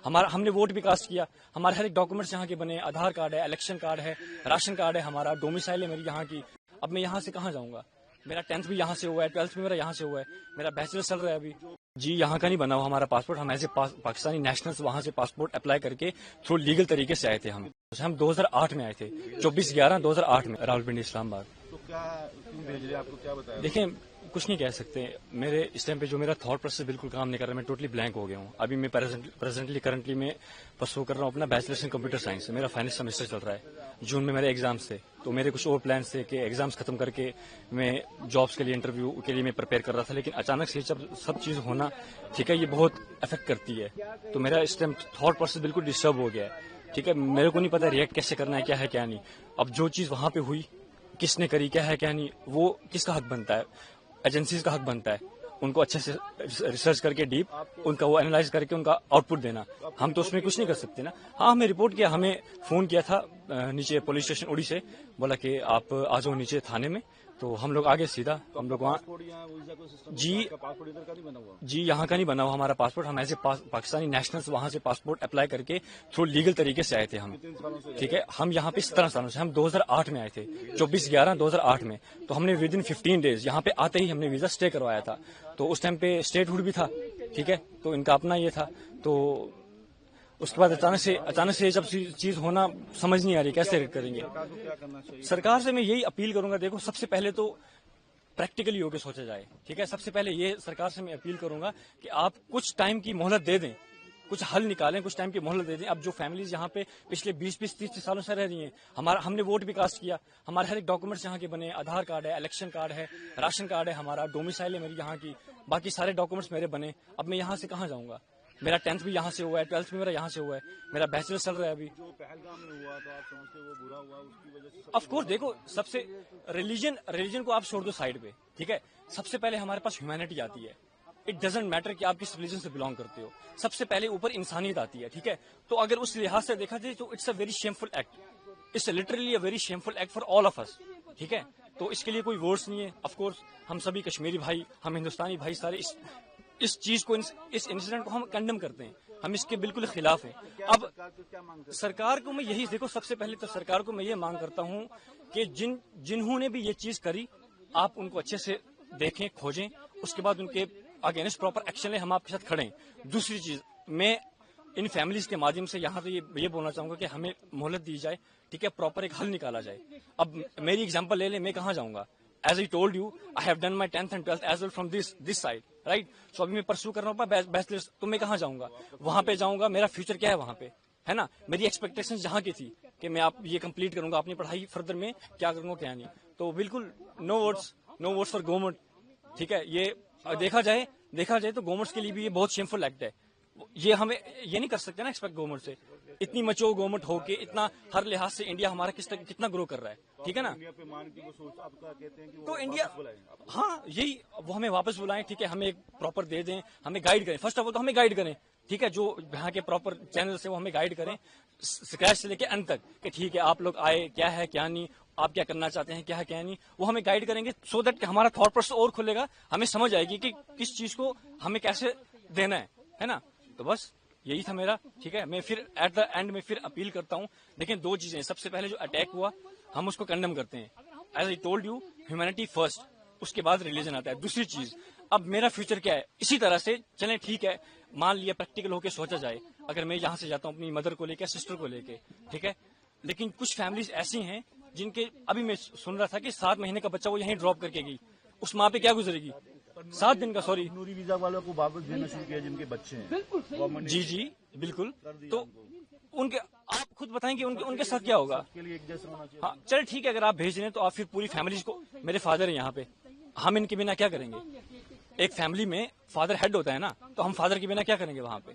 ہم نے ووٹ بھی کاسٹ کیا. ہمارے ہر ایک ڈاکومنٹس یہاں کے بنے, آدھار کارڈ ہے, الیکشن کارڈ ہے, راشن کارڈ ہے, ہمارا ڈومیسائل ہے میری یہاں کی. اب میں یہاں سے کہاں جاؤں گا؟ میرا 10th بھی یہاں سے ہوا ہے, 12th بھی میرا یہاں سے ہوا ہے, میرا بیچلر چل رہا ہے ابھی. جی یہاں کا نہیں بنا ہوا ہمارا پاسپورٹ. ہم ایز اے پاکستانی نیشنلز وہاں سے پاسپورٹ اپلائی کر کے تھرو لیگل طریقے سے آئے تھے. ہم 2008 میں آئے تھے, 24/11/2008 میں راولپنڈی اسلام آباد. تو کیا کیوں بھیج رہے ہیں؟ آپ کو کیا بتایا؟ دیکھیں کچھ نہیں کہہ سکتے. میرے اس ٹائم پہ جو میرا تھاٹ پروسیس بالکل کام نہیں کر رہا, میں ٹوٹلی بلینک ہو گیا ہوں. ابھی میں کرنٹلی میں پرسو کر رہا ہوں اپنا بیچلرس ان کمپیوٹر سائنس سے. میرا فائنل سیمسٹر چل رہا ہے. جون میں میرے ایگزامس تھے, تو میرے کچھ اور پلانس تھے کہ ایگزامس ختم کر کے میں جابس کے لیے انٹرویو کے لیے میں پریپیئر کر رہا تھا. لیکن اچانک سے جب سب چیز ہونا ٹھیک ہے, یہ بہت افیکٹ کرتی ہے. تو میرا اس ٹائم تھاٹ پروسیس بالکل ڈسٹرب ہو گیا ہے. ٹھیک ہے, میرے کو نہیں پتا ریئیکٹ کیسے کرنا ہے, کیا ہے کیا نہیں. اب جو چیز وہاں پہ ہوئی, کس نے کری, کیا ہے کیا نہیں, وہ کس کا حق بنتا ہے؟ ایجنسیز کا حق بنتا ہے ان کو اچھے سے ریسرچ کر کے ڈیپ ان کا وہ اینالائز کر کے ان کا آؤٹ پٹ دینا. ہم تو اس میں کچھ نہیں کر سکتے نا. ہاں ہمیں رپورٹ کیا, ہمیں فون کیا تھا نیچے پولیس اسٹیشن اوڑی سے, بولا کہ آپ آ جاؤ نیچے تھانے میں. تو ہم لوگ آگے سیدھا ہم لوگ وہاں. جی یہاں کا نہیں بنا ہوا ہمارا پاسپورٹ. ہم ایز اے پاکستانی نیشنلز وہاں سے پاسپورٹ اپلائی کر کے تھرو لیگل طریقے سے آئے تھے. ٹھیک ہے, ہم یہاں پہ 17 سالوں سے, ہم 2008 میں آئے تھے, 24/11/2008 میں. تو ہم نے ود ان 15 days یہاں پہ آتے ہی ہم نے ویزا اسٹے کروایا تھا. تو اس ٹائم پہ اسٹیٹ ہوڈ بھی تھا. ٹھیک ہے, تو ان کا اپنا یہ تھا. تو اس کے بعد اچانک سے جب چیز ہونا سمجھ نہیں آ رہی کیسے کریں گے. سرکار سے میں یہی اپیل کروں گا, دیکھو سب سے پہلے تو پریکٹیکلی ہو کے سوچا جائے. ٹھیک ہے, سب سے پہلے یہ سرکار سے میں اپیل کروں گا کہ آپ کچھ ٹائم کی مہلت دے دیں, کچھ حل نکالیں, کچھ ٹائم کی مہلت دے دیں. اب جو فیملیز یہاں پہ پچھلے 20-30 سالوں سے رہ رہی ہیں, ہم نے ووٹ بھی کاسٹ کیا, ہمارے ہر ایک ڈاکومنٹس یہاں کے بنے, آدھار کارڈ ہے, الیکشن کارڈ ہے, راشن کارڈ ہے, ہمارا ڈومیسائل ہے میری یہاں کی, باقی سارے ڈاکومنٹس میرے بنے. اب میں یہاں سے کہاں جاؤں گا؟ میرا 10th بھی یہاں سے ہوا ہے, 12th بھی میرا یہاں سے ہوا ہے, میرا بیچلر چل رہا ہے ابھی. جو پہلگام میں ہوا تو آپ سمجھتے وہ برا ہوا, اس کی وجہ سے آف کورس دیکھو سب سے ریلیجن کو آپ چھوڑ دو سائڈ پہ. ٹھیک ہے, سب سے پہلے ہمارے پاس ہیومینٹی آتی ہے. اٹ ڈزنٹ میٹر کہ آپ کس ریلیجن سے بلانگ کرتے ہو, سب سے پہلے اوپر انسانیت آتی ہے. ٹھیک ہے, تو اگر اس لحاظ سے دیکھا جائے تو it's a very shameful act, it's literally a very shameful act for all of us. ٹھیک ہے, تو اس کے لیے کوئی ورڈس نہیں ہے. آف کورس ہم سبھی کشمیری بھائی, ہم ہندوستانی بھائی سارے اس چیز کو, اس انسیڈنٹ کو ہم کنڈم کرتے ہیں, ہم اس کے بالکل خلاف ہیں. اب سرکار کو میں یہی دیکھو, سب سے پہلے تو سرکار کو میں یہ مانگ کرتا ہوں کہ جنہوں نے بھی یہ چیز کری, آپ ان کو اچھے سے دیکھیں, کھوجیں, اس کے بعد ان کے اگینسٹ پراپر ایکشن لیں. ہم آپ کے ساتھ کھڑے ہیں. دوسری چیز, میں ان فیملیز کے مادھیم سے یہاں پہ یہ بولنا چاہوں گا کہ ہمیں مہلت دی جائے. ٹھیک ہے, پراپر ایک حل نکالا جائے. اب میری اگزامپل لے لیں, میں کہاں جاؤں گا؟ As I told you, I have done my 10th and 12th as well from this side, right. So ابھی میں پرسو کر رہا ہوں بیچلرس, تو میں کہاں جاؤں گا؟ وہاں پہ جاؤں گا, میرا فیوچر کیا ہے وہاں پہ, ہے نا. میری ایکسپیکٹیشن جہاں کی تھی کہ میں آپ یہ کمپلیٹ کروں گا, اپنی پڑھائی فردر میں کیا کروں گا کیا نہیں. تو بالکل نو ووٹس فار گورنمنٹ. ٹھیک ہے, یہ دیکھا جائے تو گورنمنٹس کے لیے بھی یہ بہت شیمفل ایکٹ ہے. یہ ہمیں یہ نہیں کر سکتے نا ایکسپیکٹ گورنمنٹ سے, اتنی مچور گورنمنٹ ہو کے, اتنا ہر لحاظ سے انڈیا ہمارا کتنا گرو کر رہا ہے. ٹھیک ہے نا, تو انڈیا, ہاں یہی وہ ہمیں واپس بلائیں. ٹھیک ہے, ہمیں ایک پراپر دے دیں, ہمیں گائیڈ کریں. فرسٹ آف آل تو ہمیں گائیڈ کریں. ٹھیک ہے, جو یہاں کے پراپر چینل سے وہ ہمیں گائیڈ کریں اسکریچ سے لے کے اینڈ تک, کہ ٹھیک ہے آپ لوگ آئے, کیا ہے کیا نہیں, آپ کیا کرنا چاہتے ہیں, کیا ہے کیا نہیں, وہ ہمیں گائیڈ کریں گے. سو دیٹ کہ ہمارا تھاٹ پروسیس اور کھلے گا, ہمیں سمجھ آئے گی کہ کس چیز کو ہمیں کیسے دینا ہے نا. تو بس یہی تھا میرا. ٹھیک ہے, میں پھر ایٹ دا اینڈ میں پھر اپیل کرتا ہوں. دیکھیں دو چیزیں, سب سے پہلے جو اٹیک ہوا ہم اس کو کنڈم کرتے ہیں, as I told you, humanity first, اس کے بعد ریلیجن آتا ہے. دوسری چیز, اب میرا فیوچر کیا ہے, اسی طرح سے چلیں. ٹھیک ہے, مان لیا پریکٹیکل ہو کے سوچا جائے, اگر میں یہاں سے جاتا ہوں اپنی مدر کو لے کے, سسٹر کو لے کے. ٹھیک ہے, لیکن کچھ فیملیز ایسی ہیں جن کے, ابھی میں سن رہا تھا کہ 7 مہینے کا بچہ وہ یہیں ڈراپ کر کے گئی, اس ماں پہ کیا گزرے گی؟ 7 دن کا, سوری, نوری ویزا والوں کو واپس دینا شروع کیا جن کے بچے ہیں. جی بالکل. تو ان کے آپ خود بتائیں گے ان کے ساتھ کیا ہوگا. ہاں چلے ٹھیک ہے, اگر آپ بھیج رہے ہیں تو آپ پھر پوری فیملیز کو, میرے فادر ہیں یہاں پہ, ہم ان کے بنا کیا کریں گے؟ ایک فیملی میں فادر ہیڈ ہوتا ہے نا, تو ہم فادر کے بنا کیا کریں گے وہاں پہ.